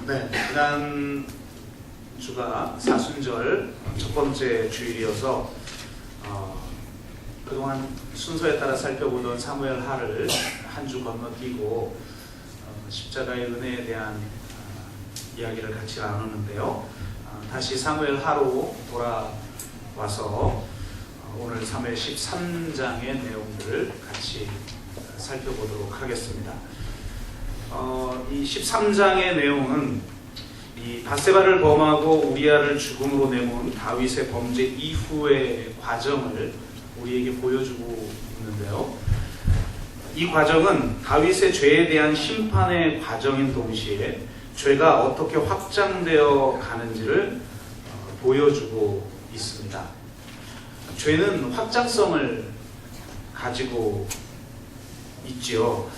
네, 지난 주가 사순절 첫 번째 주일이어서 그동안 순서에 따라 살펴보던 사무엘 하를 한 주 건너뛰고 십자가의 은혜에 대한 이야기를 같이 나누는데요. 다시 사무엘 하로 돌아와서 오늘 사무엘 13장의 내용들을 같이 살펴보도록 하겠습니다. 이 13장의 내용은 이 밧세바를 범하고 우리아를 죽음으로 내몬 다윗의 범죄 이후의 과정을 우리에게 보여주고 있는데요. 이 과정은 다윗의 죄에 대한 심판의 과정인 동시에 죄가 어떻게 확장되어 가는지를 보여주고 있습니다. 죄는 확장성을 가지고 있지요.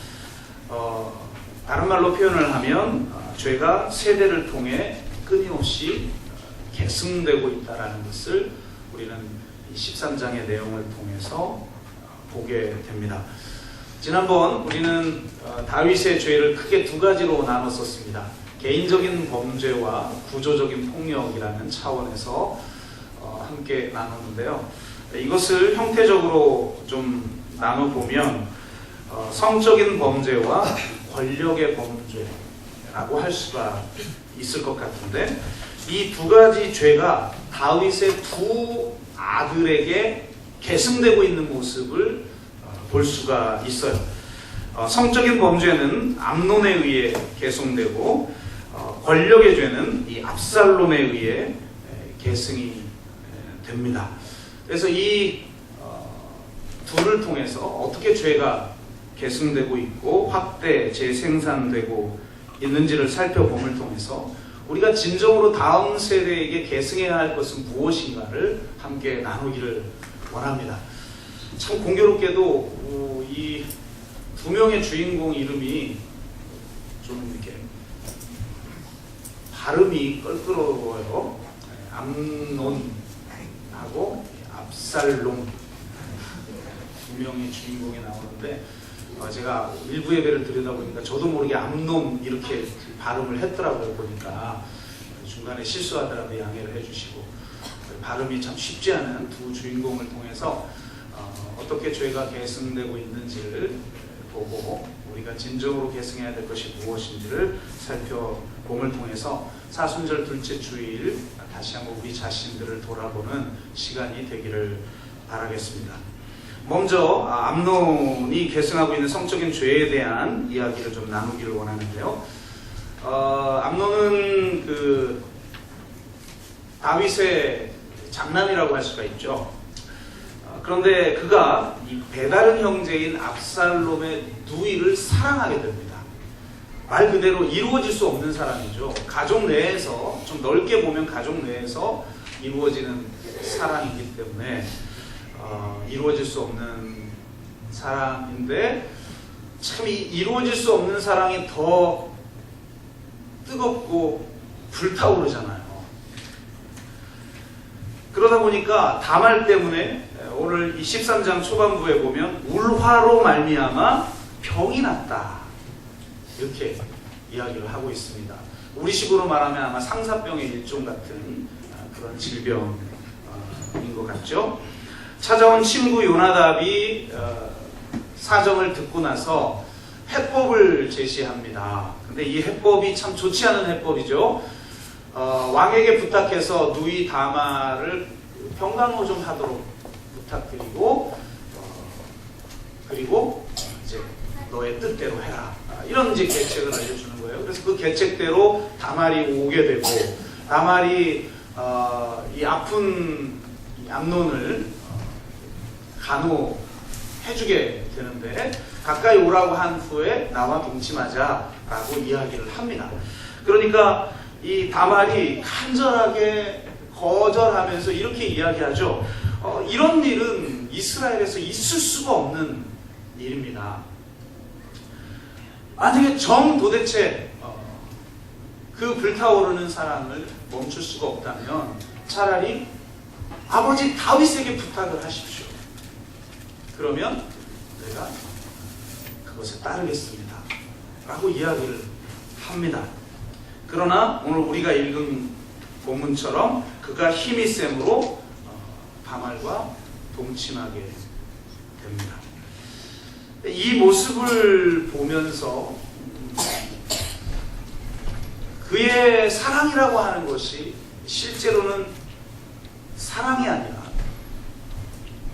다른 말로 표현을 하면 죄가 세대를 통해 끊임없이 계승되고 있다는 것을 우리는 13장의 내용을 통해서 보게 됩니다. 지난번 우리는 다윗의 죄를 크게 두 가지로 나눴었습니다. 개인적인 범죄와 구조적인 폭력이라는 차원에서 함께 나눴는데요. 이것을 형태적으로 좀 나눠보면 성적인 범죄와 권력의 범죄라고 할 수가 있을 것 같은데, 이 두 가지 죄가 다윗의 두 아들에게 계승되고 있는 모습을 볼 수가 있어요. 성적인 범죄는 암논에 의해 계승되고 권력의 죄는 이 압살롬에 의해 계승이 됩니다. 그래서 이 둘을 통해서 어떻게 죄가 계승되고 있고 확대, 재생산되고 있는지를 살펴봄을 통해서 우리가 진정으로 다음 세대에게 계승해야 할 것은 무엇인가를 함께 나누기를 원합니다. 참 공교롭게도 이 두 명의 주인공 이름이 좀 이렇게 발음이 껄끄러워요. 암논하고 압살롬 두 명의 주인공이 나오는데 제가 일부 예배를 드리다 보니까 저도 모르게 암논 이렇게 발음을 했더라고요. 보니까 중간에 실수하더라도 양해를 해주시고, 발음이 참 쉽지 않은 두 주인공을 통해서 어떻게 죄가 계승되고 있는지를 보고 우리가 진정으로 계승해야 될 것이 무엇인지를 살펴봄을 통해서 사순절 둘째 주일 다시 한번 우리 자신들을 돌아보는 시간이 되기를 바라겠습니다. 먼저 암논이 계승하고 있는 성적인 죄에 대한 이야기를 좀 나누기를 원하는데요. 암논은 그 다윗의 장남이라고 할 수가 있죠. 그런데 그가 이 배다른 형제인 압살롬의 누이를 사랑하게 됩니다. 말 그대로 이루어질 수 없는 사랑이죠. 가족 내에서, 좀 넓게 보면 가족 내에서 이루어지는 사랑이기 때문에 이루어질 수 없는 사랑인데, 참 이루어질 수 없는 사랑이 더 뜨겁고 불타오르잖아요. 그러다 보니까 다말 때문에 오늘 이 13장 초반부에 보면 울화로 말미암아 병이 났다, 이렇게 이야기를 하고 있습니다. 우리식으로 말하면 아마 상사병의 일종 같은 그런 질병인 것 같죠. 찾아온 친구 요나답이 사정을 듣고 나서 해법을 제시합니다. 근데 이 해법이 참 좋지 않은 해법이죠. 왕에게 부탁해서 누이 다말을 병강호 좀 하도록 부탁드리고, 그리고 이제 너의 뜻대로 해라, 이런 이제 계책을 알려주는 거예요. 그래서 그 계책대로 다말이 오게 되고, 다말이 이 아픈 암논을 간호해주게 되는데, 가까이 오라고 한 후에 나와 동침하자라고 이야기를 합니다. 그러니까 이 다말이 간절하게 거절하면서 이렇게 이야기하죠. 이런 일은 이스라엘에서 있을 수가 없는 일입니다. 만약에 도대체 그 불타오르는 사랑을 멈출 수가 없다면 차라리 아버지 다윗에게 부탁을 하십시오. 그러면 내가 그것에 따르겠습니다 라고 이야기를 합니다. 그러나 오늘 우리가 읽은 본문처럼 그가 힘이 셈으로 바말과 동침하게 됩니다. 이 모습을 보면서 그의 사랑이라고 하는 것이 실제로는 사랑이 아니라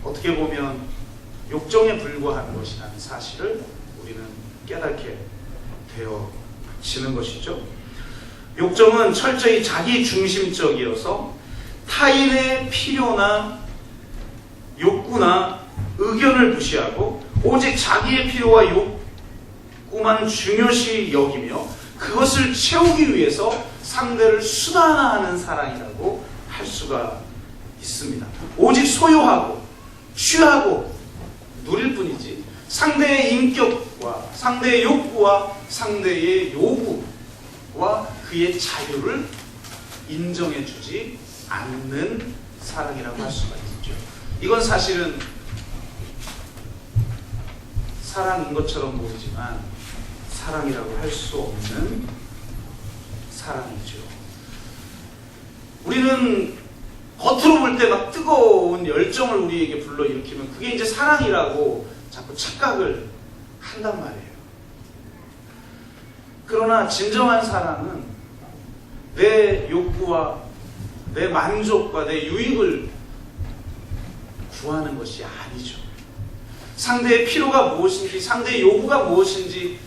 어떻게 보면 욕정에 불과한 것이라는 사실을 우리는 깨닫게 되어지는 것이죠. 욕정은 철저히 자기 중심적이어서 타인의 필요나 욕구나 의견을 무시하고 오직 자기의 필요와 욕구만 중요시 여기며 그것을 채우기 위해서 상대를 수단화하는 사랑이라고 할 수가 있습니다. 오직 소유하고 취하고 누릴 뿐이지 상대의 인격과 상대의 욕구와 상대의 요구와 그의 자유를 인정해주지 않는 사랑이라고 할 수가 있죠. 이건 사실은 사랑인 것처럼 보이지만 사랑이라고 할 수 없는 사랑이죠. 우리는 겉으로 볼 때 막 뜨거운 열정을 우리에게 불러일으키면 그게 이제 사랑이라고 자꾸 착각을 한단 말이에요. 그러나 진정한 사랑은 내 욕구와 내 만족과 내 유익을 구하는 것이 아니죠. 상대의 필요가 무엇인지, 상대의 요구가 무엇인지,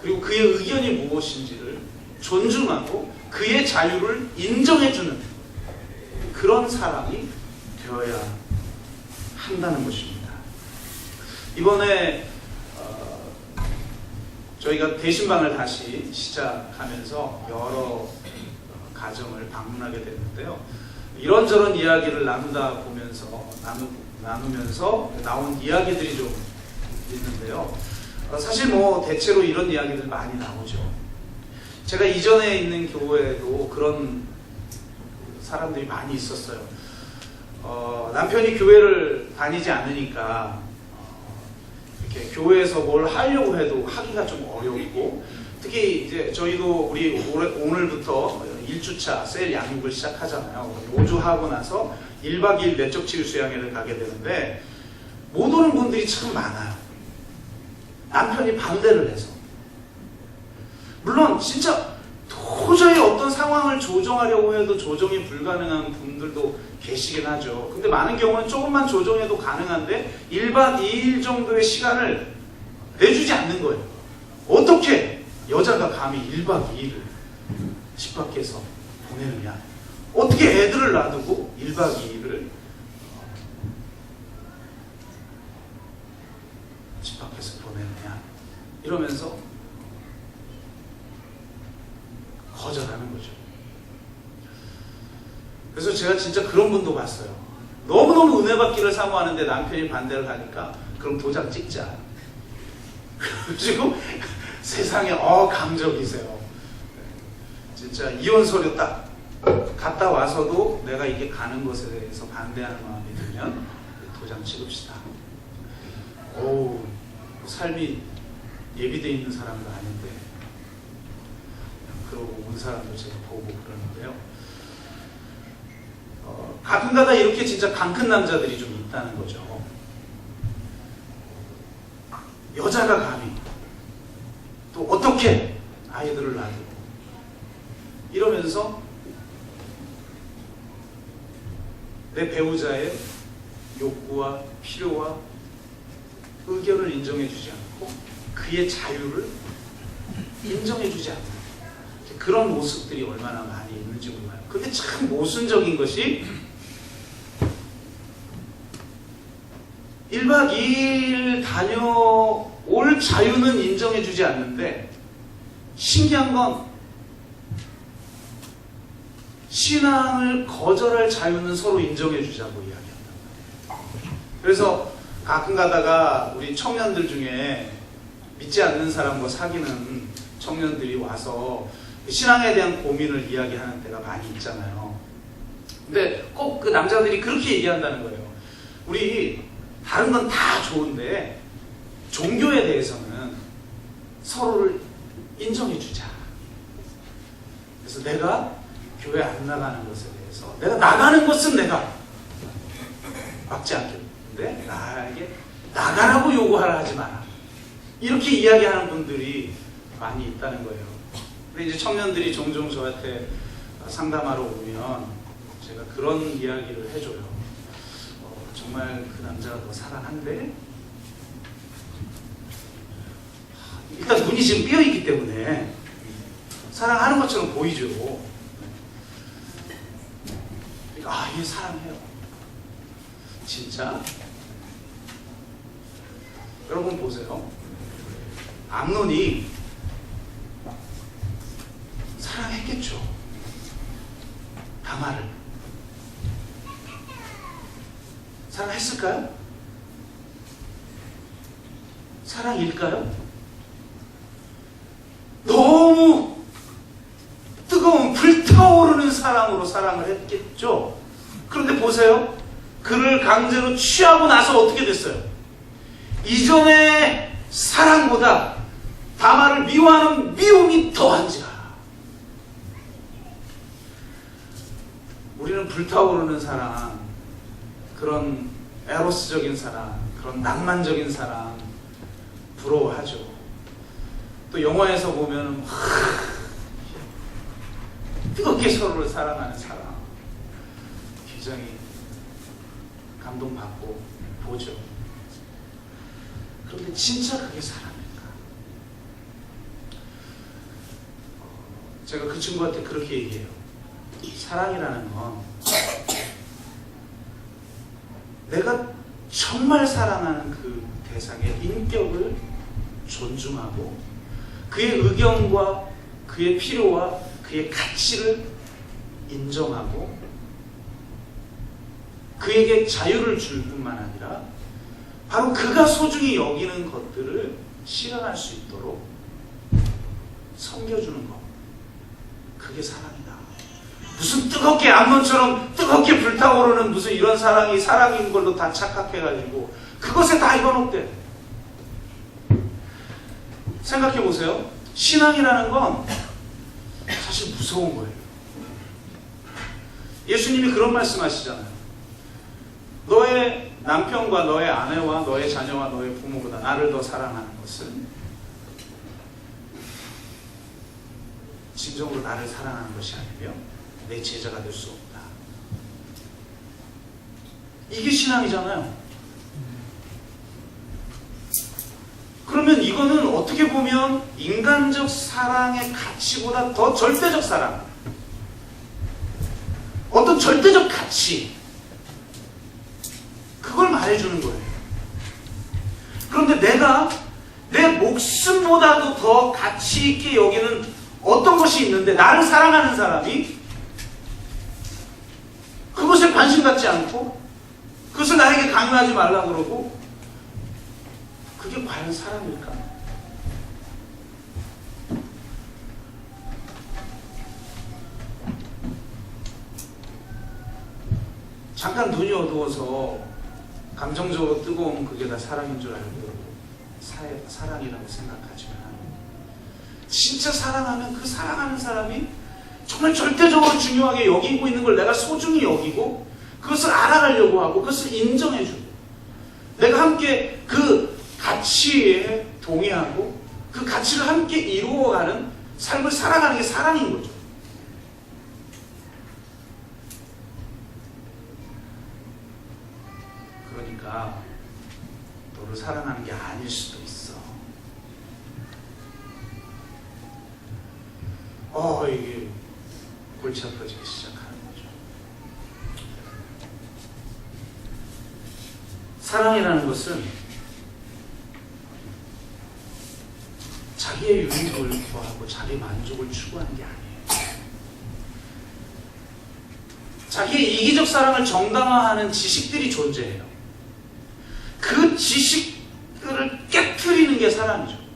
그리고 그의 의견이 무엇인지를 존중하고 그의 자유를 인정해주는 그런 사랑이 되어야 한다는 것입니다. 이번에 저희가 대신방을 다시 시작하면서 여러 가정을 방문하게 됐는데요. 이런저런 이야기를 나누면서 나온 이야기들이 좀 있는데요. 사실 대체로 이런 이야기들 많이 나오죠. 제가 이전에 있는 교회에도 그런 사람들이 많이 있었어요. 남편이 교회를 다니지 않으니까 이렇게 교회에서 뭘 하려고 해도 하기가 좀 어렵고, 특히 이제 저희도 오늘부터 1주차 셀 양육을 시작하잖아요. 5주 하고 나서 1박 2일 내적 치유 수양회를 가게 되는데 못 오는 분들이 참 많아요. 남편이 반대를 해서. 물론 진짜 도저히 어떤 상황을 조정하려고 해도 조정이 불가능한 분들도 계시긴 하죠. 근데 많은 경우는 조금만 조정해도 가능한데 1박 2일 정도의 시간을 내주지 않는 거예요. 어떻게 여자가 감히 1박 2일을 집 밖에서 보내느냐? 어떻게 애들을 놔두고 1박 2일을 집 밖에서 보내느냐? 이러면서 거절하는 거죠. 그래서 제가 진짜 그런 분도 봤어요. 너무너무 은혜 받기를 사모하는데 남편이 반대를 하니까 그럼 도장 찍자. 그리고 세상에 강적이세요. 진짜 이혼 서류 딱 갔다 와서도 내가 이게 가는 것에 대해서 반대하는 마음이 들면 도장 찍읍시다. 삶이 예비되어 있는 사람도 아닌데 그러고 온 사람도 제가 보고 그러는데요. 가끔가다 이렇게 진짜 강 큰 남자들이 좀 있다는 거죠. 여자가 감히 또 어떻게 아이들을 놔두고 이러면서 내 배우자의 욕구와 필요와 의견을 인정해주지 않고 그의 자유를 인정해주지 않는 그런 모습들이 얼마나 많이 있는지 몰라요. 근데 참 모순적인 것이 1박 2일 다녀올 자유는 인정해주지 않는데 신기한 건 신앙을 거절할 자유는 서로 인정해주자고 이야기한다. 그래서 가끔 가다가 우리 청년들 중에 믿지 않는 사람과 사귀는 청년들이 와서 신앙에 대한 고민을 이야기하는 때가 많이 있잖아요. 근데 꼭 그 남자들이 그렇게 얘기한다는 거예요. 우리 다른 건 다 좋은데 종교에 대해서는 서로를 인정해주자. 그래서 내가 교회 안 나가는 것에 대해서, 내가 나가는 것은 내가 막지 않겠는데 나에게 나가라고 요구하라 하지 마라, 이렇게 이야기하는 분들이 많이 있다는 거예요. 근데 이제 청년들이 종종 저한테 상담하러 오면 제가 그런 이야기를 해줘요. 정말 그 남자가 너 사랑한대? 일단 눈이 지금 삐어있기 때문에 사랑하는 것처럼 보이죠. 그러니까 얘 사랑해요. 진짜? 여러분 보세요. 암논이 사랑했겠죠. 다말을. 사랑했을까요? 사랑일까요? 너무 뜨거운 불타오르는 사랑으로 사랑을 했겠죠. 그런데 보세요. 그를 강제로 취하고 나서 어떻게 됐어요? 이전의 사랑보다 다말을 미워하는 미움이 더한지라. 우리는 불타오르는 사랑, 그런 에로스적인 사랑, 그런 낭만적인 사랑 부러워하죠. 또 영화에서 보면 뜨겁게 서로를 사랑하는 사랑 굉장히 감동받고 보죠. 그런데 진짜 그게 사랑일까? 제가 그 친구한테 그렇게 얘기해요. 사랑이라는 건 내가 정말 사랑하는 그 대상의 인격을 존중하고 그의 의견과 그의 필요와 그의 가치를 인정하고 그에게 자유를 줄 뿐만 아니라 바로 그가 소중히 여기는 것들을 실현할 수 있도록 섬겨주는 것, 그게 사랑이다. 무슨 뜨겁게 암론처럼 뜨겁게 불타오르는 무슨 이런 사랑이 사랑인 걸로 다 착각해가지고 그것에 다 입어놓대. 생각해 보세요. 신앙이라는 건 사실 무서운 거예요. 예수님이 그런 말씀하시잖아요. 너의 남편과 너의 아내와 너의 자녀와 너의 부모보다 나를 더 사랑하는 것은 진정으로 나를 사랑하는 것이 아니며 내 제자가 될 수 없다. 이게 신앙이잖아요. 그러면 이거는 어떻게 보면 인간적 사랑의 가치보다 더 절대적 사랑, 어떤 절대적 가치, 그걸 말해주는 거예요. 그런데 내가 내 목숨보다도 더 가치 있게 여기는 어떤 것이 있는데 나를 사랑하는 사람이 그것에 관심 갖지 않고 그것을 나에게 강요하지 말라고 그러고, 그게 과연 사랑일까? 잠깐 눈이 어두워서 감정적으로 뜨거운 그게 다 사랑인 줄 알고 사랑이라고 생각하지만, 진짜 사랑하면 그 사랑하는 사람이 정말 절대적으로 중요하게 여기고 있는 걸 내가 소중히 여기고 그것을 알아가려고 하고 그것을 인정해주고 내가 함께 그 가치에 동의하고 그 가치를 함께 이루어가는 삶을 살아가는 게 사랑인 거죠. 그러니까 너를 사랑하는 게 아닐 수도 있어. 이게 골치 아파지기 시작하는 거죠. 사랑이라는 것은 자기의 유익을 구하고 자기 만족을 추구하는 게 아니에요. 자기의 이기적 사랑을 정당화하는 지식들이 존재해요. 그 지식들을 깨트리는 게 사랑이죠.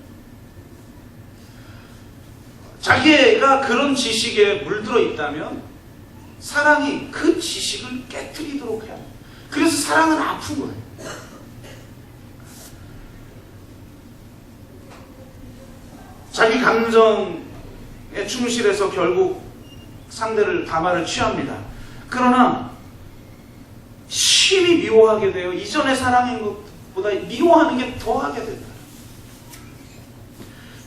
자기가 그런 지식에 물들어 있다면 사랑이 그 지식을 깨트리도록 해야 합니다. 그래서 사랑은 아픈 거예요. 자기 감정에 충실해서 결국 상대를 다말을 취합니다. 그러나 심히 미워하게 돼요. 이전의 사랑인 것보다 미워하는 게 더하게 된다.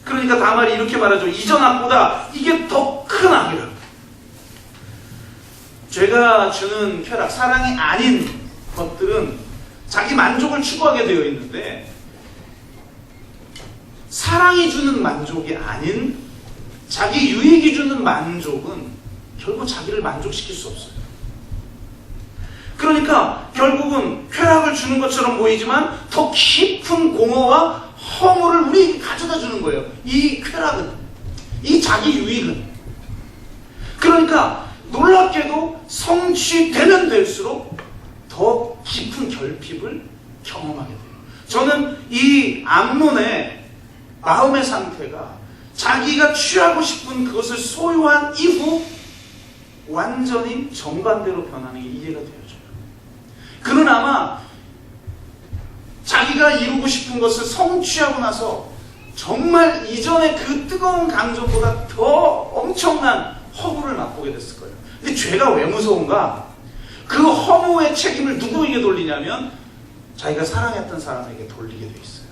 그러니까 다말이 이렇게 말하죠. 이전 악보다 이게 더 큰 악이라고. 죄가 주는 쾌락, 사랑이 아닌 것들은 자기 만족을 추구하게 되어 있는데, 사랑이 주는 만족이 아닌 자기 유익이 주는 만족은 결국 자기를 만족시킬 수 없어요. 그러니까 결국은 쾌락을 주는 것처럼 보이지만 더 깊은 공허와 허물을 우리에게 가져다 주는 거예요. 이 쾌락은, 이 자기 유익은. 그러니까 놀랍게도 성취되면 될수록 더 깊은 결핍을 경험하게 돼요. 저는 이 암논의 마음의 상태가 자기가 취하고 싶은 그것을 소유한 이후 완전히 정반대로 변하는 게 이해가 되어져요. 그는 아마 자기가 이루고 싶은 것을 성취하고 나서 정말 이전의 그 뜨거운 감정보다 더 엄청난 허무를 맛보게 됐을 거예요. 근데 죄가 왜 무서운가? 그 허무의 책임을 누구에게 돌리냐면 자기가 사랑했던 사람에게 돌리게 돼 있어요.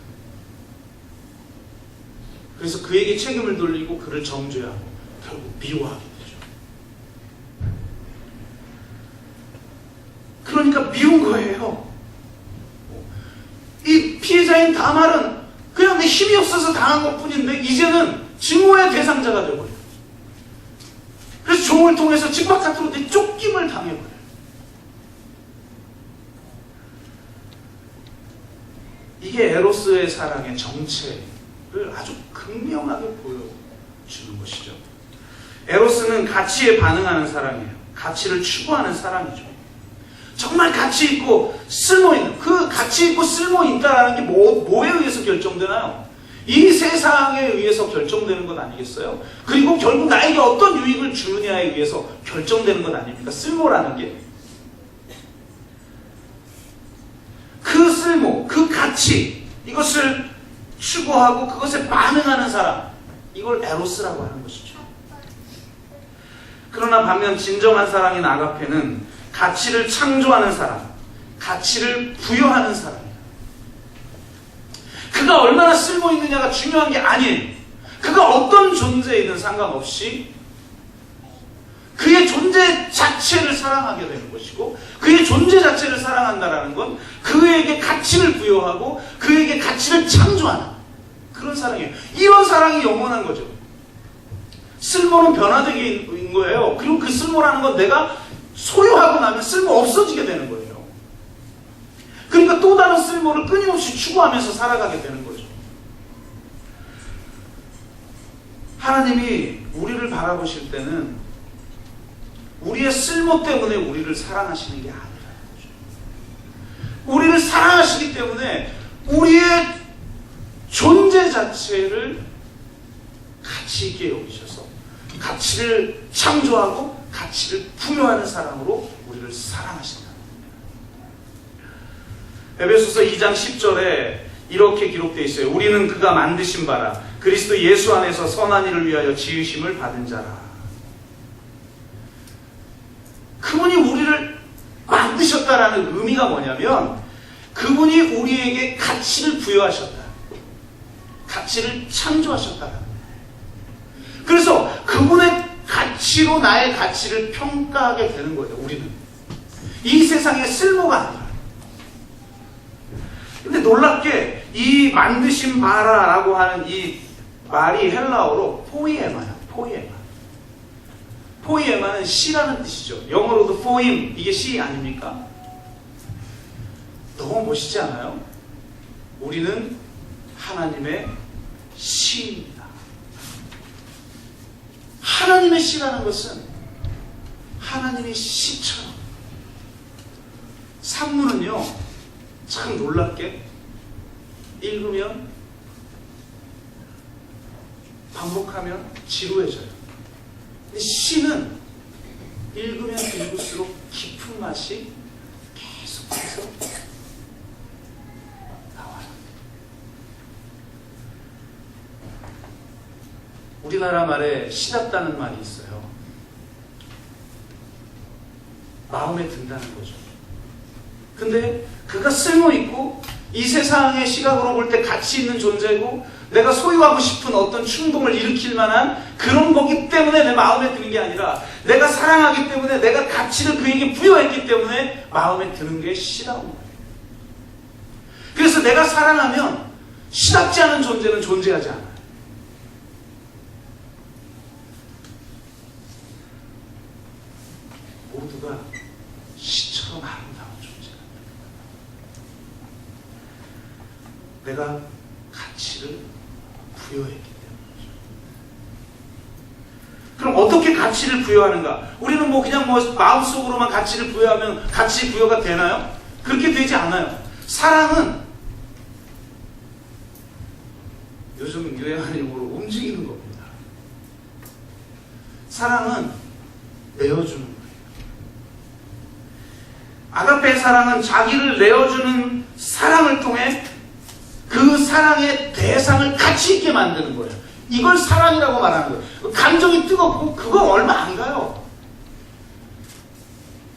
그래서 그에게 책임을 돌리고 그를 정죄하고 결국 미워하게 되죠. 그러니까 미운 거예요. 이 피해자인 다말은 그냥 내 힘이 없어서 당한 것 뿐인데 이제는 증오의 대상자가 되어버려요. 그래서 종을 통해서 직박사투로 쫓김을 당해버려요. 이게 에로스의 사랑의 정체를 아주 극명하게 보여주는 것이죠. 에로스는 가치에 반응하는 사랑이에요. 가치를 추구하는 사랑이죠. 정말 가치 있고 쓸모 있는, 그 가치 있고 쓸모 있다라는 게 뭐에 의해서 결정되나요? 이 세상에 의해서 결정되는 것 아니겠어요? 그리고 결국 나에게 어떤 유익을 주느냐에 의해서 결정되는 것 아닙니까? 쓸모라는 게. 그 쓸모, 그 가치, 이것을 추구하고 그것에 반응하는 사람, 이걸 에로스라고 하는 것이죠. 그러나 반면 진정한 사랑인 아가페는 가치를 창조하는 사람, 가치를 부여하는 사람이에요. 그가 얼마나 쓸모 있느냐가 중요한 게 아니에요. 그가 어떤 존재이든 상관없이 그의 존재 자체를 사랑하게 되는 것이고, 그의 존재 자체를 사랑한다는 건 그에게 가치를 부여하고 그에게 가치를 창조하는 그런 사랑이에요. 이런 사랑이 영원한 거죠. 쓸모는 변화되는 거예요. 그리고 그 쓸모라는 건 내가 소유하고 나면 쓸모 없어지게 되는 거예요. 그러니까 또 다른 쓸모를 끊임없이 추구하면서 살아가게 되는 거죠. 하나님이 우리를 바라보실 때는 우리의 쓸모 때문에 우리를 사랑하시는 게 아니라는 거죠. 우리를 사랑하시기 때문에 우리의 존재 자체를 가치 있게 여기셔서 가치를 창조하고 가치를 부여하는 사람으로 우리를 사랑하신다. 에베소서 2장 10절에 이렇게 기록되어 있어요. 우리는 그가 만드신 바라 그리스도 예수 안에서 선한 일을 위하여 지으심을 받은 자라. 그분이 우리를 만드셨다라는 의미가 뭐냐면 그분이 우리에게 가치를 부여하셨다. 가치를 창조하셨다. 그래서 그분의 가치로 나의 가치를 평가하게 되는 거예요. 우리는 이 세상의 쓸모가 아니라. 근데 놀랍게 이 만드신 바라라고 하는 이 말이 헬라어로 포이에마야. 포이에마는 씨라는 뜻이죠. 영어로도 포임, 이게 씨 아닙니까? 너무 멋있지 않아요? 우리는 하나님의 씨입니다. 하나님의 씨라는 것은 하나님의 씨처럼. 산문은요 참 놀랍게 읽으면 반복하면 지루해져요. 근데 시는 읽으면 읽을수록 깊은 맛이 계속해서 나와요. 우리나라 말에 시답다는 말이 있어요. 마음에 든다는 거죠. 근데 그가 쓸모있고 이 세상의 시각으로 볼 때 가치 있는 존재고 내가 소유하고 싶은 어떤 충동을 일으킬 만한 그런 거기 때문에 내 마음에 드는 게 아니라 내가 사랑하기 때문에 내가 가치를 그에게 부여했기 때문에 마음에 드는 게 시다운 거예요. 그래서 내가 사랑하면 시답지 않은 존재는 존재하지 않아요. 모두가 시처럼 아름다운 존재가 내가 가치를 부여했기 때문이죠. 그럼 어떻게 가치를 부여하는가? 우리는 그냥 마음속으로만 가치를 부여하면 가치 부여가 되나요? 그렇게 되지 않아요. 사랑은 요즘 유행하는 용어로 움직이는 겁니다. 사랑은 내어주는 거예요. 아가페 사랑은 자기를 내어주는 사랑을 통해 그 사랑의 대상을 가치 있게 만드는 거예요. 이걸 사랑이라고 말하는 거예요. 감정이 뜨겁고 그거 얼마 안 가요.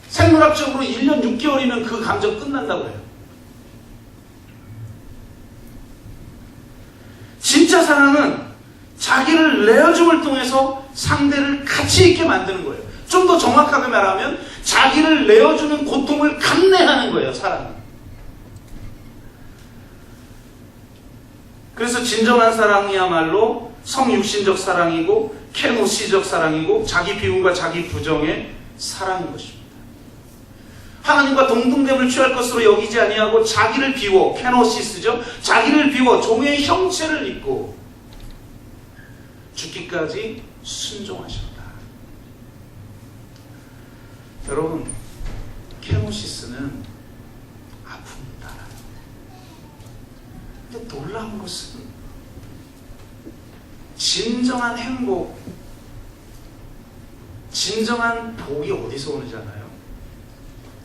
생물학적으로 1년 6개월이면 그 감정 끝난다고 해요. 진짜 사랑은 자기를 내어줌을 통해서 상대를 가치 있게 만드는 거예요. 좀 더 정확하게 말하면 자기를 내어주는 고통을 감내하는 거예요, 사랑은. 그래서 진정한 사랑이야말로 성육신적 사랑이고 케노시적 사랑이고 자기 비움과 자기 부정의 사랑인 것입니다. 하나님과 동등됨을 취할 것으로 여기지 아니하고 자기를 비워, 케노시스죠. 자기를 비워 종의 형체를 입고 죽기까지 순종하셨다. 여러분, 케노시스는 아픕니다. 근데 놀라운 것은 진정한 행복, 진정한 복이 어디서 오는지 알아요?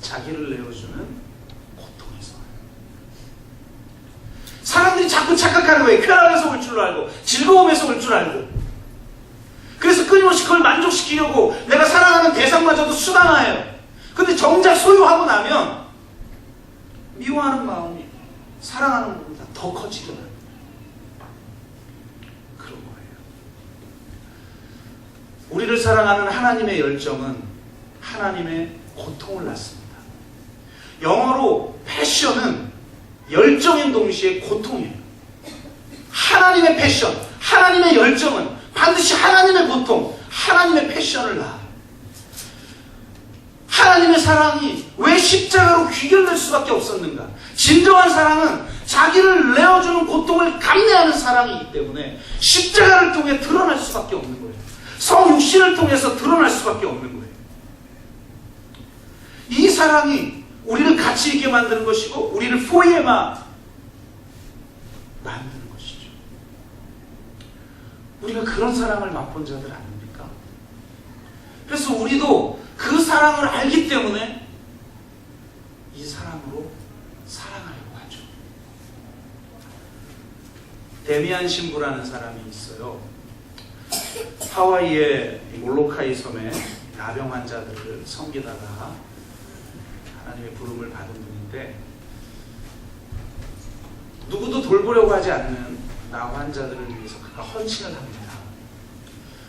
자기를 내어주는 고통에서. 사람들이 자꾸 착각하는 거예요. 쾌락에서 올 줄 알고 즐거움에서 올 줄 알고. 그래서 끊임없이 그걸 만족시키려고 내가 사랑하는 대상마저도 수단화해요. 근데 정작 소유하고 나면 미워하는 마음이 사랑하는 것보다 더 커지게 만듭니다. 그런 거예요. 우리를 사랑하는 하나님의 열정은 하나님의 고통을 낳습니다. 영어로 패션은 열정인 동시에 고통이에요. 하나님의 패션, 하나님의 열정은 반드시 하나님의 고통, 하나님의 패션을 낳아요. 하나님의 사랑이 왜 십자가로 귀결될 수밖에 없었는가? 진정한 사랑은 자기를 내어주는 고통을 감내하는 사랑이기 때문에 십자가를 통해 드러날 수밖에 없는 거예요. 성육신을 통해서 드러날 수밖에 없는 거예요. 이 사랑이 우리를 가치 있게 만드는 것이고 우리를 포이에마 만드는 것이죠. 우리가 그런 사랑을 맛본 자들 아닙니까? 그래서 우리도 그 사랑을 알기 때문에 이 사랑으로 사랑하려고 하죠. 데미안 신부라는 사람이 있어요. 하와이의 몰로카이 섬에 나병 환자들을 섬기다가 하나님의 부름을 받은 분인데 누구도 돌보려고 하지 않는 나 환자들을 위해서 그가 헌신을 합니다.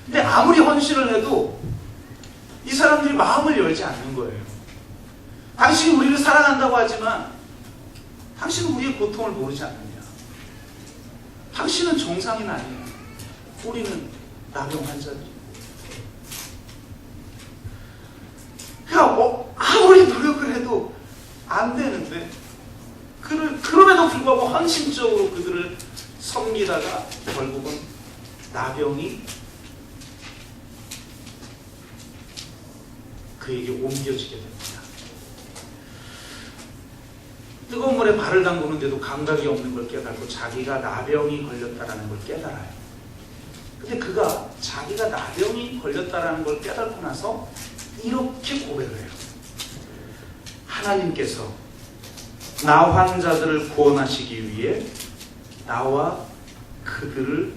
근데 아무리 헌신을 해도 이 사람들이 마음을 열지 않는 거예요. 당신이 우리를 사랑한다고 하지만 당신은 우리의 고통을 모르지 않느냐. 당신은 정상인 아니에요. 우리는 나병 환자들이고. 그러니까 아무리 노력을 해도 안 되는데 그럼에도 불구하고 헌신적으로 그들을 섬기다가 결국은 나병이 그에게 옮겨지게 됩니다. 뜨거운 물에 발을 담그는데도 감각이 없는 걸 깨닫고 자기가 나병이 걸렸다라는 걸 깨달아요. 근데 그가 자기가 나병이 걸렸다라는 걸 깨닫고 나서 이렇게 고백을 해요. 하나님께서 나 환자들을 구원하시기 위해 나와 그들을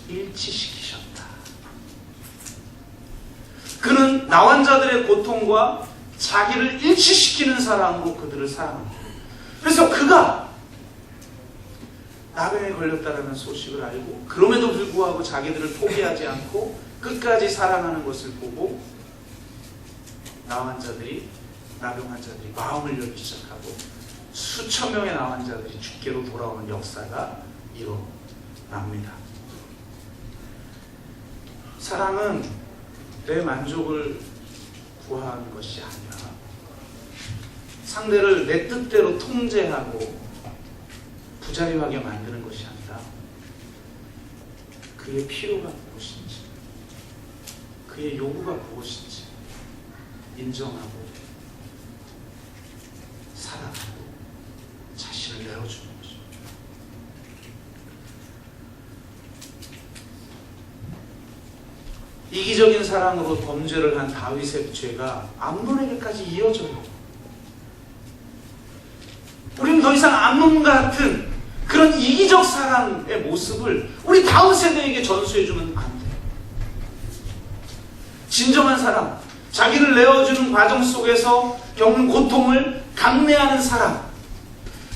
일치시키셨다. 그는 나 환자들의 고통과 자기를 일치시키는 사랑으로 그들을 사랑합니다. 그래서 그가 나병에 걸렸다는 소식을 알고 그럼에도 불구하고 자기들을 포기하지 않고 끝까지 사랑하는 것을 보고 나병 환자들이 마음을 열기 시작하고 수천 명의 나병 환자들이 주께로 돌아오는 역사가 일어납니다. 사랑은 내 만족을 구하는 것이 아니라 상대를 내 뜻대로 통제하고 부자유하게 만드는 것이 아니라 그의 필요가 무엇인지, 그의 요구가 무엇인지 인정하고 사랑하고 자신을 내어주는 것입니다. 이기적인 사랑으로 범죄를 한 다윗의 죄가 암논에게까지 이어져요. 우리는 더 이상 암논 같은 그런 이기적 사랑의 모습을 우리 다음 세대에게 전수해주면 안 돼요. 진정한 사랑, 자기를 내어주는 과정 속에서 겪는 고통을 감내하는 사랑,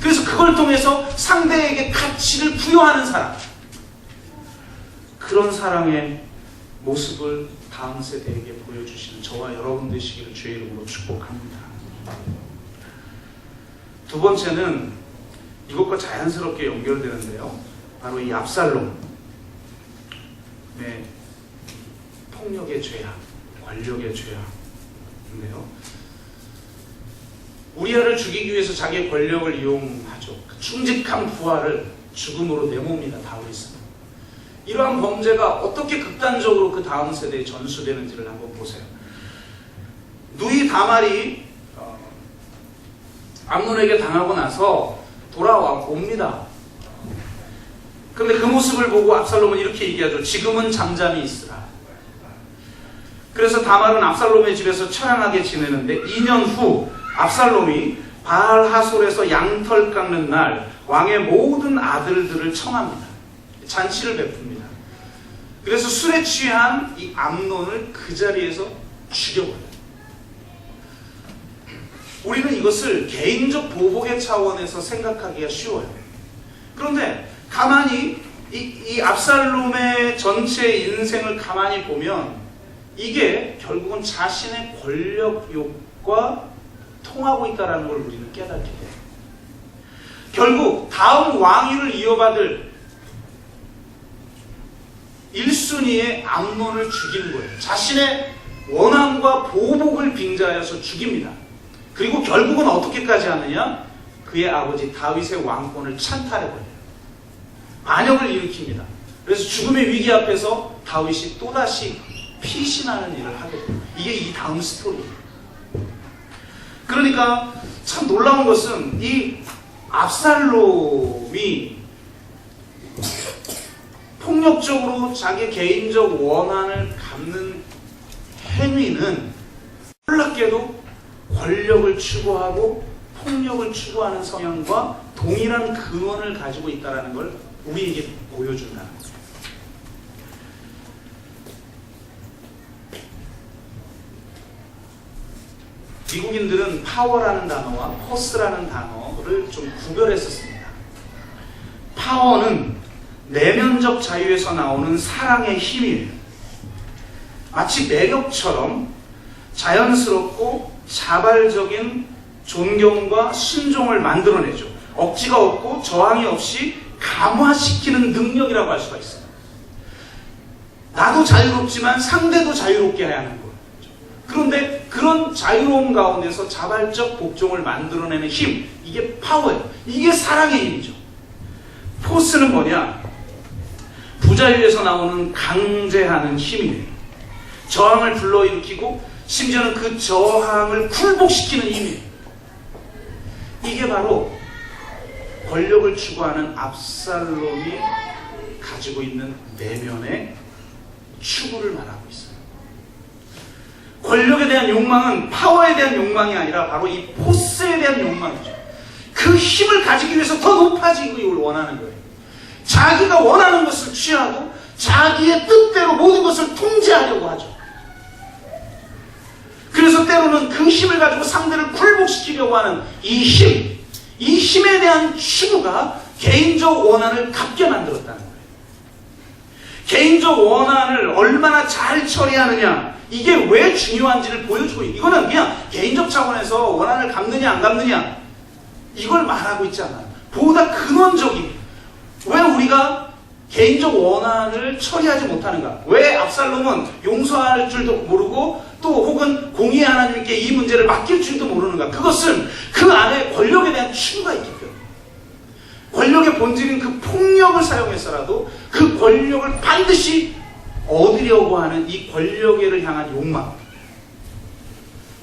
그래서 그걸 통해서 상대에게 가치를 부여하는 사랑, 그런 사랑의 모습을 다음 세대에게 보여주시는 저와 여러분 되시기를 주의 이름으로 축복합니다. 두 번째는 이것과 자연스럽게 연결되는데요. 바로 이 압살롬의 폭력의 죄악, 권력의 죄악인데요. 우리아를 죽이기 위해서 자기의 권력을 이용하죠. 그 충직한 부하를 죽음으로 내모읍니다. 다윗은. 이러한 범죄가 어떻게 극단적으로 그 다음 세대에 전수되는지를 한번 보세요. 누이 다말이 암논에게 당하고 나서 돌아와 옵니다. 그런데 그 모습을 보고 압살롬은 이렇게 얘기하죠. 지금은 잠잠히 있으라. 그래서 다말은 압살롬의 집에서 처량하게 지내는데 2년 후 압살롬이 바알 하솔에서 양털 깎는 날 왕의 모든 아들들을 청합니다. 잔치를 베풉니다. 그래서 술에 취한 이 암논을 그 자리에서 죽여버려요. 우리는 이것을 개인적 보복의 차원에서 생각하기가 쉬워요. 그런데 가만히 이 압살롬의 전체 인생을 가만히 보면 이게 결국은 자신의 권력욕과 통하고 있다는 걸 우리는 깨닫게 돼요. 결국 다음 왕위를 이어받을 1순위의 암논을 죽이는 거예요. 자신의 원함과 보복을 빙자하여서 죽입니다. 그리고 결국은 어떻게까지 하느냐? 그의 아버지 다윗의 왕권을 찬탈해버려요. 반역을 일으킵니다. 그래서 죽음의 위기 앞에서 다윗이 또다시 피신하는 일을 하게 돼요. 이게 이 다음 스토리예요. 그러니까 참 놀라운 것은 이 압살롬이 폭력적으로 자기 개인적 원한을 갚는 행위는 놀랍게도 권력을 추구하고 폭력을 추구하는 성향과 동일한 근원을 가지고 있다는 걸 우리에게 보여준다는 거죠. 미국인들은 파워라는 단어와 포스라는 단어를 좀 구별했었습니다. 파워는 내면적 자유에서 나오는 사랑의 힘이에요. 마치 매력처럼 자연스럽고 자발적인 존경과 순종을 만들어내죠. 억지가 없고 저항이 없이 감화시키는 능력이라고 할 수가 있어요. 나도 자유롭지만 상대도 자유롭게 해야 하는 거예요. 그런데 그런 자유로움 가운데서 자발적 복종을 만들어내는 힘, 이게 파워예요. 이게 사랑의 힘이죠. 포스는 뭐냐? 부자유에서 나오는 강제하는 힘이에요. 저항을 불러일으키고 심지어는 그 저항을 굴복시키는 힘이에요. 이게 바로 권력을 추구하는 압살롬이 가지고 있는 내면의 추구를 말하고 있어요. 권력에 대한 욕망은 파워에 대한 욕망이 아니라 바로 이 포스에 대한 욕망이죠. 그 힘을 가지기 위해서 더 높아지기를 원하는 거예요. 자기가 원하는 것을 취하고 자기의 뜻대로 모든 것을 통제하려고 하죠. 그래서 때로는 그 힘을 가지고 지키려고 하는 이 힘에 대한 추구가 개인적 원한을 갖게 만들었다는 거예요. 개인적 원한을 얼마나 잘 처리하느냐, 이게 왜 중요한지를 보여주고, 이거는 그냥 개인적 차원에서 원한을 갚느냐 안 갚느냐 이걸 말하고 있지 않아요. 보다 근원적인, 왜 우리가 개인적 원한을 처리하지 못하는가, 왜 압살롬은 용서할 줄도 모르고 또 혹은 공의의 하나님께 이 문제를 맡길 줄도 모르는가. 그것은 그 안에 권력에 대한 추구가 있기 때문에, 권력의 본질인 그 폭력을 사용해서라도 그 권력을 반드시 얻으려고 하는 이 권력을 향한 욕망.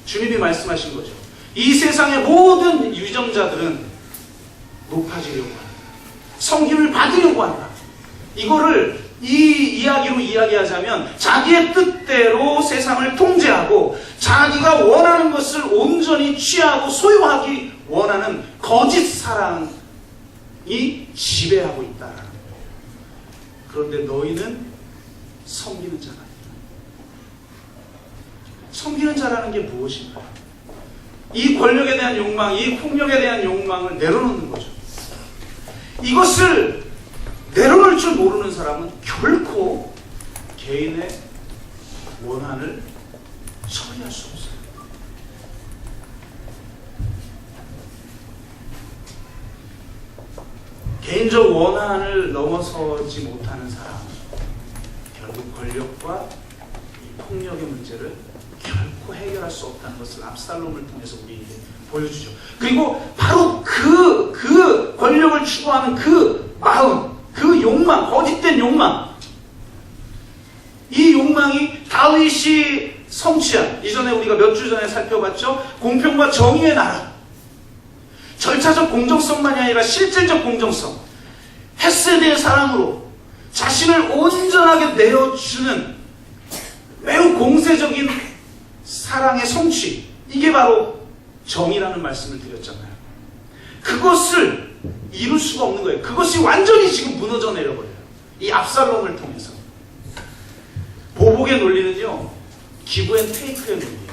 주님이 말씀하신 거죠. 이 세상의 모든 유정자들은 높아지려고 한다, 섬김을 받으려고 한다. 이거를 이 이야기로 이야기하자면 자기의 뜻대로 세상을 통제하고 자기가 원하는 것을 온전히 취하고 소유하기 원하는 거짓 사랑이 지배하고 있다라는 거예요. 그런데 너희는 섬기는 자가 아니다. 섬기는 자라는 게 무엇인가? 이 권력에 대한 욕망, 이 폭력에 대한 욕망을 내려놓는 거죠. 이것을 내려놓을 줄 모르는 사람은 결코 개인의 원한을 처리할 수 없어요. 개인적 원한을 넘어서지 못하는 사람은 결국 권력과 이 폭력의 문제를 결코 해결할 수 없다는 것을 압살롬을 통해서 우리에게 보여주죠. 그리고 바로 그 권력을 추구하는 그 마음, 그 욕망, 거짓된 욕망, 이 욕망이 다윗이 성취한, 이전에 우리가 몇 주 전에 살펴봤죠. 공평과 정의의 나라. 절차적 공정성만이 아니라 실질적 공정성, 헤세드의 사랑으로 자신을 온전하게 내어주는 매우 공세적인 사랑의 성취, 이게 바로 정의라는 말씀을 드렸잖아요. 그것을 이룰 수가 없는 거예요. 그것이 완전히 지금 무너져 내려버려요. 이 압살롬을 통해서. 보복의 논리는요, 기브앤테이크의 논리예요.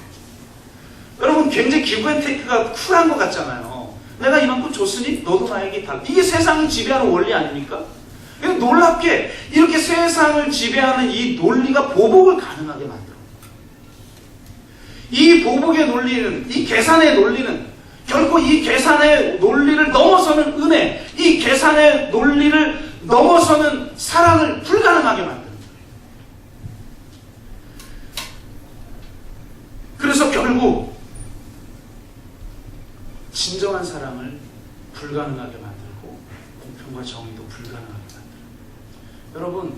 여러분, 굉장히 기브앤테이크가 쿨한 것 같잖아요. 내가 이만큼 줬으니 너도 나에게 달. 이게 세상이 지배하는 원리 아닙니까? 놀랍게 이렇게 세상을 지배하는 이 논리가 보복을 가능하게 만들어요. 이 보복의 논리는, 이 계산의 논리는 결코 이 계산의 논리를 넘어서는 은혜, 이 계산의 논리를 넘어서는 사랑을 불가능하게 만듭니다. 그래서 결국 진정한 사랑을 불가능하게 만들고 공평과 정의도 불가능하게 만들어요. 여러분,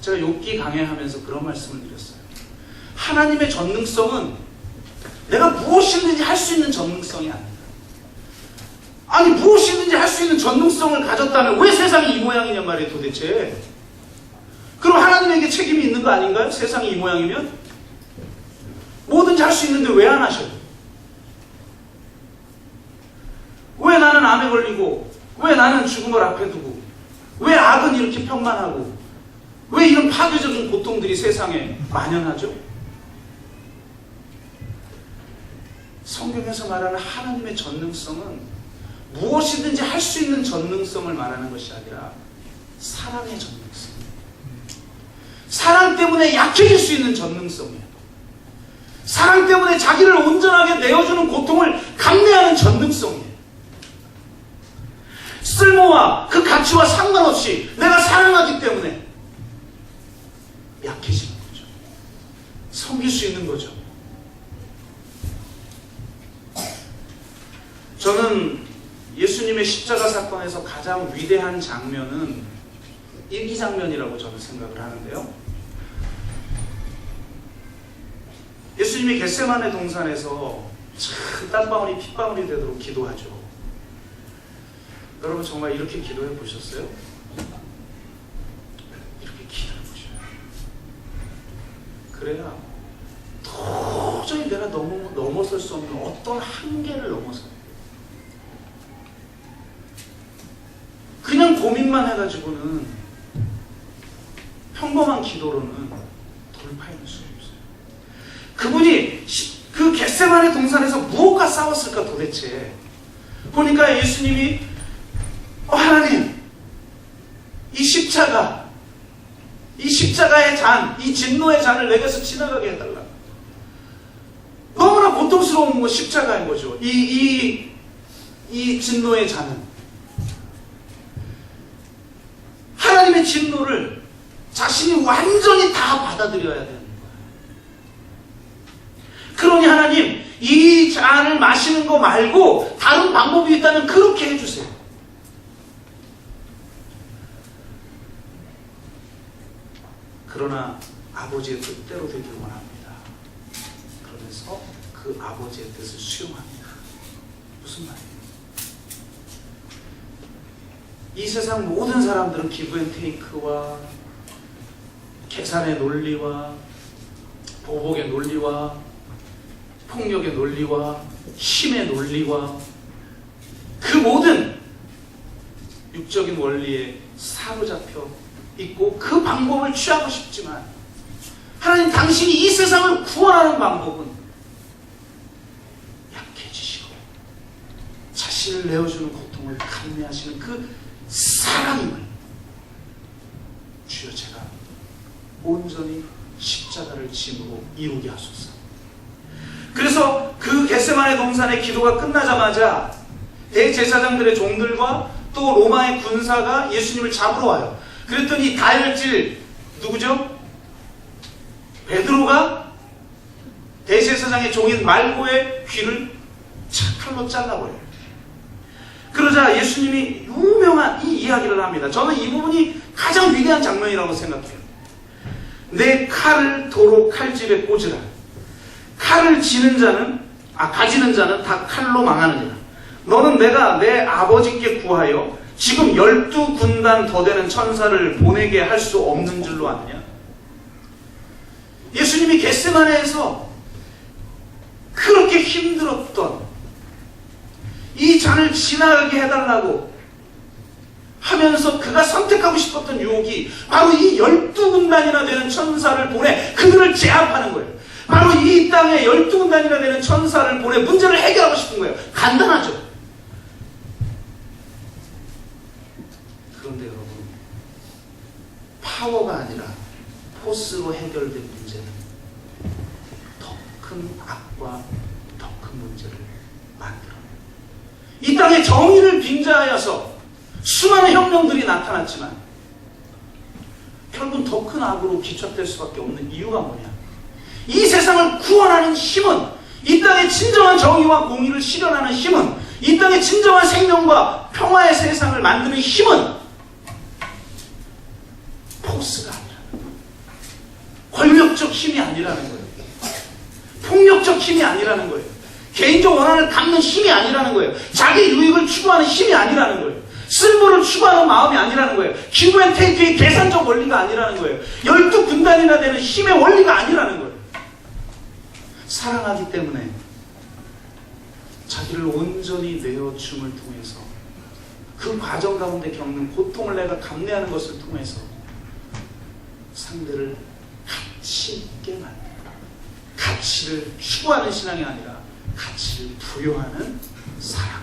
제가 욥기 강해하면서 그런 말씀을 드렸어요. 하나님의 전능성은 내가 무엇이든지 할 수 있는 전능성이 아니다. 아니, 무엇이든지 할 수 있는 전능성을 가졌다면 왜 세상이 이 모양이냔 말이에요, 도대체. 그럼 하나님에게 책임이 있는 거 아닌가요? 세상이 이 모양이면? 뭐든지 할 수 있는데 왜 안 하셔요? 왜 나는 암에 걸리고, 왜 나는 죽음을 앞에 두고, 왜 악은 이렇게 평만하고, 왜 이런 파괴적인 고통들이 세상에 만연하죠? 성경에서 말하는 하나님의 전능성은 무엇이든지 할 수 있는 전능성을 말하는 것이 아니라 사랑의 전능성. 사랑 때문에 약해질 수 있는 전능성이에요. 사랑 때문에 자기를 온전하게 내어주는 고통을 감내하는 전능성이에요. 쓸모와 그 가치와 상관없이 내가 사랑하기 때문에 약해지는 거죠. 섬길 수 있는 거죠. 저는 예수님의 십자가 사건에서 가장 위대한 장면은 1, 2장면이라고 저는 생각을 하는데요. 예수님이 겟세마네 동산에서 참 땀방울이 핏방울이 되도록 기도하죠. 여러분, 정말 이렇게 기도해 보셨어요? 이렇게 기도해 보셔요. 그래야 도저히 내가 넘어설 수 없는 어떤 한계를 넘어서요. 그냥 고민만 해가지고는, 평범한 기도로는 돌파해낼 수 없어요. 그분이 그 겟세마네 겟세마네 동산에서 무엇과 싸웠을까 도대체? 보니까 예수님이 하나님, 이 십자가의 잔, 이 진노의 잔을 내게서 지나가게 해달라. 너무나 고통스러운 십자가인 거죠. 이 진노의 잔은 하나님의 진노를 자신이 완전히 다 받아들여야 되는 거예요. 그러니 하나님, 이 잔을 마시는 거 말고 다른 방법이 있다면 그렇게 해주세요. 그러나 아버지의 뜻대로 되길 원합니다. 그러면서 그 아버지의 뜻을 수용합니다. 무슨 말이에요? 이 세상 모든 사람들은 기브앤테이크와 계산의 논리와 보복의 논리와 폭력의 논리와 힘의 논리와 그 모든 육적인 원리에 사로잡혀 있고 그 방법을 취하고 싶지만 하나님, 당신이 이 세상을 구원하는 방법은 약해지시고 자신을 내어주는 고통을 감내하시는 그 사랑임을 주여 제가 온전히 십자가를 짐으로 이루게 하소서. 그래서 그 겟세마네 동산의 기도가 끝나자마자 대제사장들의 종들과 또 로마의 군사가 예수님을 잡으러 와요. 그랬더니 다혈질 누구죠? 베드로가 대제사장의 종인 말고의 귀를 칼로 잘라버려요. 그러자 예수님이 유명한 이 이야기를 합니다. 저는 이 부분이 가장 위대한 장면이라고 생각해요. 내 칼을 도로 칼집에 꽂으라. 칼을 가지는 자는 다 칼로 망하느니라. 너는 내가 내 아버지께 구하여 지금 12군단 더 되는 천사를 보내게 할 수 없는 줄로 아느냐? 예수님이 겟세마네에서 그렇게 힘들었던 이 잔을 지나가게 해달라고 하면서 그가 선택하고 싶었던 유혹이 바로 이 12군단이나 되는 천사를 보내 그들을 제압하는 거예요. 바로 이 땅에 12군단이나 되는 천사를 보내 문제를 해결하고 싶은 거예요. 간단하죠. 그런데 여러분, 파워가 아니라 포스로 해결된 문제는 더 큰 악과 더 큰 문제를 만들어요. 이 땅에 정의를 빙자하여서 수많은 혁명들이 나타났지만 결국은 더 큰 악으로 기착될 수밖에 없는 이유가 뭐냐? 이 세상을 구원하는 힘은, 이 땅의 진정한 정의와 공의를 실현하는 힘은, 이 땅의 진정한 생명과 평화의 세상을 만드는 힘은 포스가 아니라는 거예요. 권력적 힘이 아니라는 거예요. 폭력적 힘이 아니라는 거예요. 개인적 원한을 담는 힘이 아니라는 거예요. 자기 유익을 추구하는 힘이 아니라는 거예요. 쓸모를 추구하는 마음이 아니라는 거예요. 기브앤테이크의 계산적 원리가 아니라는 거예요. 12군단이나 되는 힘의 원리가 아니라는 거예요. 사랑하기 때문에 자기를 온전히 내어줌을 통해서 그 과정 가운데 겪는 고통을 내가 감내하는 것을 통해서 상대를 가치 있게 만들어, 가치를 추구하는 신앙이 아니라 가치를 부여하는 사랑,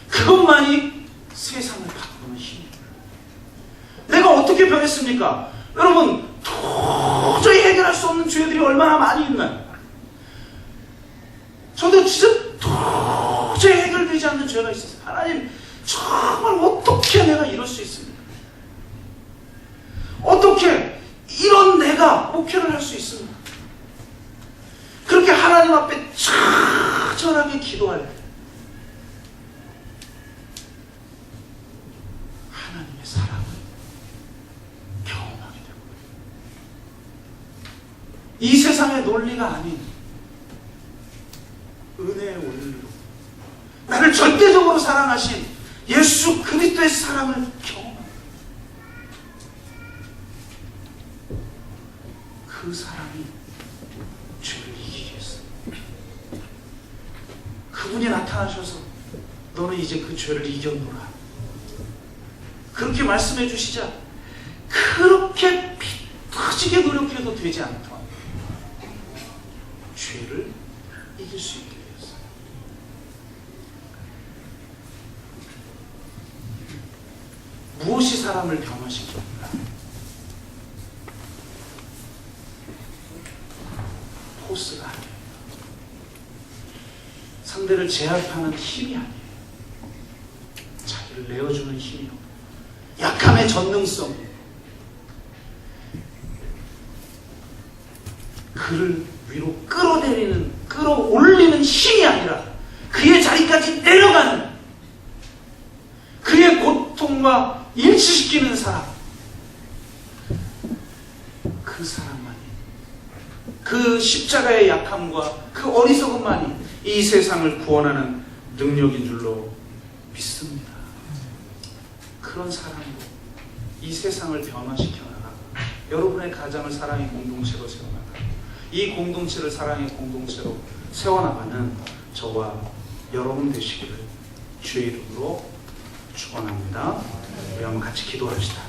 그것만이 세상을 바꾸는 힘이에요. 내가 어떻게 변했습니까? 여러분, 도저히 해결할 수 없는 죄들이 얼마나 많이 있나요? 저도 진짜 도저히 해결되지 않는 죄가 있었어요. 하나님, 정말 어떻게 내가 이럴 수 있습니까? 어떻게 이런 내가 목회를 할 수 있습니까? 그렇게 하나님 앞에 처절하게 기도할 때 하나님의 사랑을 경험하게 되고, 이 세상의 논리가 아닌 은혜의 원리로 나를 절대적으로 사랑하신 예수 그리스도의 사랑을 경험합니다. 그 사랑이 죄를 이기게 했어요. 그분이 나타나셔서 너는 이제 그 죄를 이겼노라, 그렇게 말씀해 주시자 그렇게 피 터지게 노력해도 되지 않던 죄를 이길 사람을 변화시킵니다. 포스가 아니에요. 상대를 제압하는 힘이 아니에요. 자기를 내어주는 힘이요. 약함의 전능성이에요. 그를 위로 끌어올리는 힘이 아니라 그의 자리까지 내려가는, 그의 고통과 일치시키는 사람, 그 사람만이, 그 십자가의 약함과 그 어리석음만이 이 세상을 구원하는 능력인 줄로 믿습니다. 그런 사람으로 이 세상을 변화시켜 나가고 여러분의 가정을 사랑의 공동체로 세워나가고 이 공동체를 사랑의 공동체로 세워나가는 저와 여러분 되시기를 주의 이름으로 축원합니다. 우리 한번 같이 기도합시다.